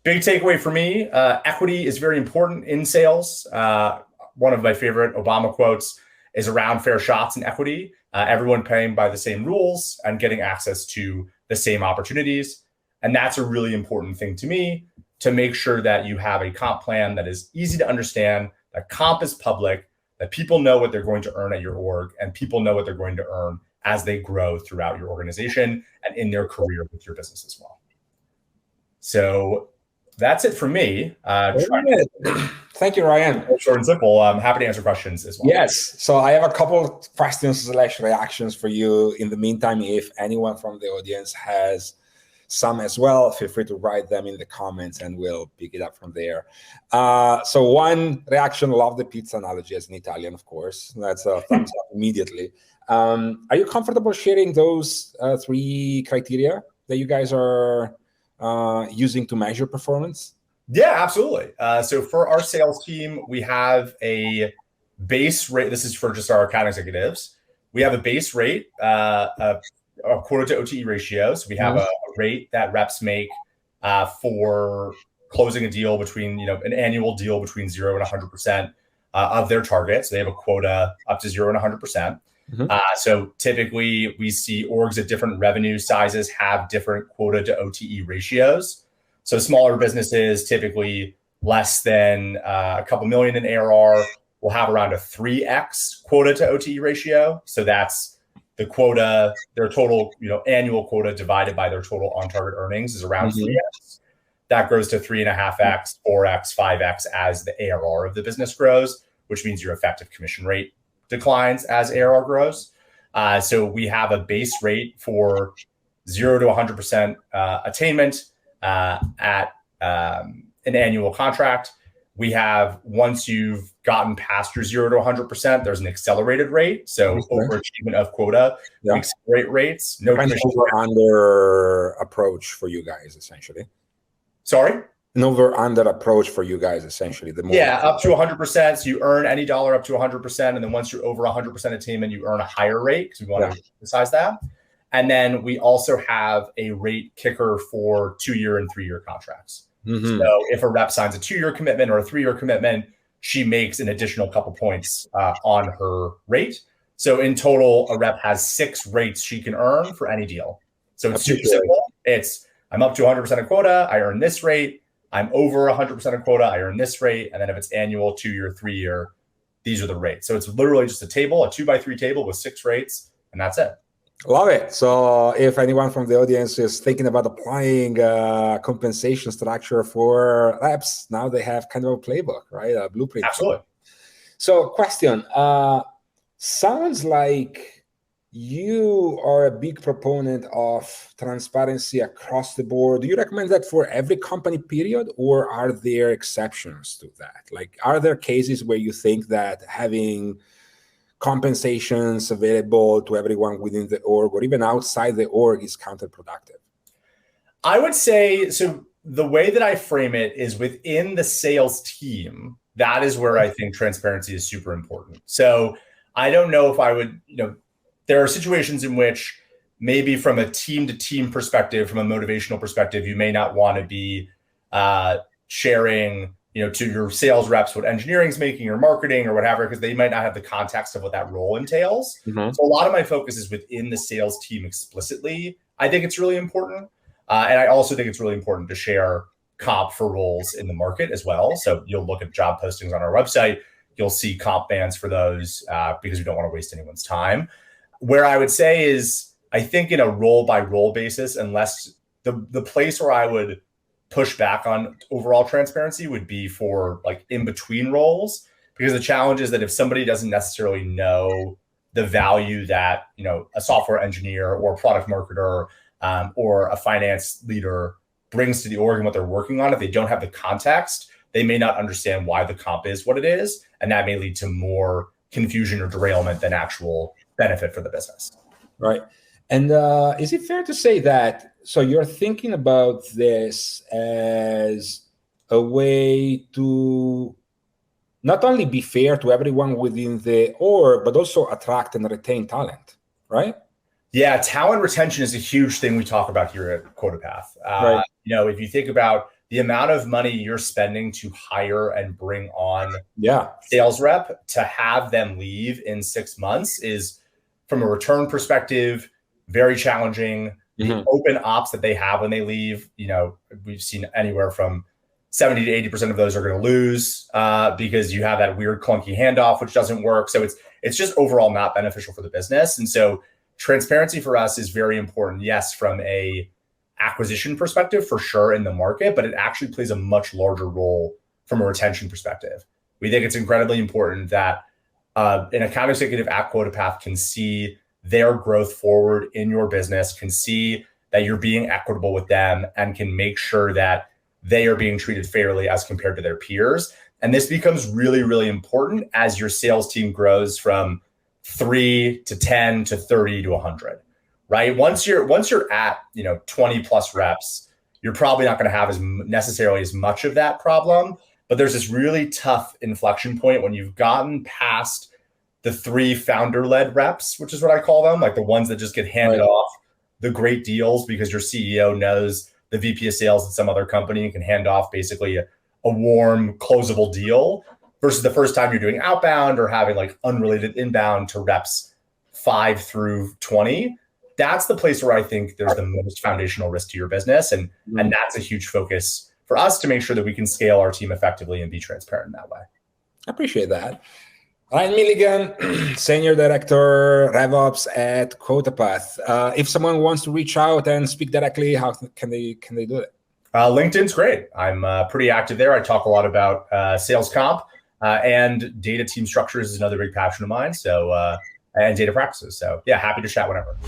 Big takeaway for me, equity is very important in sales. One of my favorite Obama quotes is around fair shots in equity. Everyone playing by the same rules and getting access to the same opportunities. And that's a really important thing to me, to make sure that you have a comp plan that is easy to understand, that comp is public, that people know what they're going to earn at your org, and people know what they're going to earn as they grow throughout your organization and in their career with your business as well. So that's it for me. Thank you, Ryan. Short and simple. I'm happy to answer questions as well. Yes. So I have a couple of questions / reactions for you. In the meantime, if anyone from the audience has some as well, feel free to write them in the comments and we'll pick it up from there. So one reaction, love the pizza analogy as an Italian, of course. That's a thumbs up immediately. Are you comfortable sharing those 3 criteria that you guys are using to measure performance? Yeah, absolutely. So for our sales team, we have a base rate. This is for just our account executives. We have a base rate, a quota to OTE ratio. So we have a rate that reps make for closing a deal between, an annual deal between 0 and 100% of their target. So they have a quota up to 0 and 100%. So typically we see orgs at different revenue sizes have different quota to OTE ratios. So smaller businesses, typically less than a couple million in ARR, will have around a 3x quota to OTE ratio. So that's the quota, their total, annual quota divided by their total on-target earnings is around 3x. That grows to 3.5x, 4x, 5x as the ARR of the business grows, which means your effective commission rate declines as ARR grows. So we have a base rate for 0 to 100% attainment at an annual contract. We have, once you've gotten past your 0 to 100%, there's an accelerated rate. So overachievement of quota, we accelerate rates. No commission. Over-under approach for you guys, essentially. Sorry? An over-under approach for you guys, essentially. Up to 100%. So you earn any dollar up to 100%. And then once you're over 100% attainment, you earn a higher rate because we want to emphasize that. And then we also have a rate kicker for 2-year and 3-year contracts. So if a rep signs a 2-year commitment or a 3-year commitment, she makes an additional couple points on her rate. So in total, a rep has 6 rates she can earn for any deal. So it's super simple. It's, I'm up to 100% of quota, I earn this rate. I'm over 100% of quota, I earn this rate. And then if it's annual, 2-year, 3-year, these are the rates. So it's literally just a table, a 2x3 table with 6 rates, and that's it. Love it. So if anyone from the audience is thinking about applying compensation structure for reps, now they have kind of a playbook, right? A blueprint. Absolutely. So question, sounds like you are a big proponent of transparency across the board. Do you recommend that for every company period, or are there exceptions to that? Like, are there cases where you think that having compensations available to everyone within the org or even outside the org is counterproductive? I would say, so the way that I frame it is within the sales team, that is where I think transparency is super important. So I don't know if I would, there are situations in which maybe from a team to team perspective, from a motivational perspective, you may not want to be sharing to your sales reps what engineering's making or marketing or whatever, because they might not have the context of what that role entails. So a lot of my focus is within the sales team explicitly. I think it's really important. And I also think it's really important to share comp for roles in the market as well. So you'll look at job postings on our website, you'll see comp bands for those because we don't want to waste anyone's time. Where I would say is, I think in a role by role basis, unless the place where I would push back on overall transparency would be for like in between roles, because the challenge is that if somebody doesn't necessarily know the value that, a software engineer or a product marketer or a finance leader brings to the org and what they're working on, if they don't have the context, they may not understand why the comp is what it is. And that may lead to more confusion or derailment than actual benefit for the business. Right. And is it fair to say that, so you're thinking about this as a way to not only be fair to everyone within the org, but also attract and retain talent, right? Yeah, talent retention is a huge thing we talk about here at QuotaPath. Right. If you think about the amount of money you're spending to hire and bring on yeah sales rep, to have them leave in 6 months is, from a return perspective, very challenging. The open ops that they have when they leave, we've seen anywhere from 70 to 80% of those are going to lose because you have that weird clunky handoff, which doesn't work. So it's just overall not beneficial for the business. And so transparency for us is very important. Yes, from a acquisition perspective, for sure, in the market, but it actually plays a much larger role from a retention perspective. We think it's incredibly important that an account executive at QuotaPath can see their growth forward in your business, can see that you're being equitable with them, and can make sure that they are being treated fairly as compared to their peers. And this becomes really, really important as your sales team grows from 3 to 10 to 30 to 100, right? Once you're at 20 plus reps, you're probably not going to have necessarily as much of that problem. But there's this really tough inflection point when you've gotten past the 3 founder-led reps, which is what I call them, like the ones that just get handed off the great deals because your CEO knows the VP of sales at some other company and can hand off basically a warm, closable deal, versus the first time you're doing outbound or having like unrelated inbound to reps 5 through 20. That's the place where I think there's the most foundational risk to your business. And that's a huge focus for us to make sure that we can scale our team effectively and be transparent in that way. I appreciate that. Ryan Milligan, Senior Director, RevOps at QuotaPath. If someone wants to reach out and speak directly, how can they do it? LinkedIn's great. I'm pretty active there. I talk a lot about sales comp and data team structures is another big passion of mine. So, and data practices. So yeah, happy to chat whenever.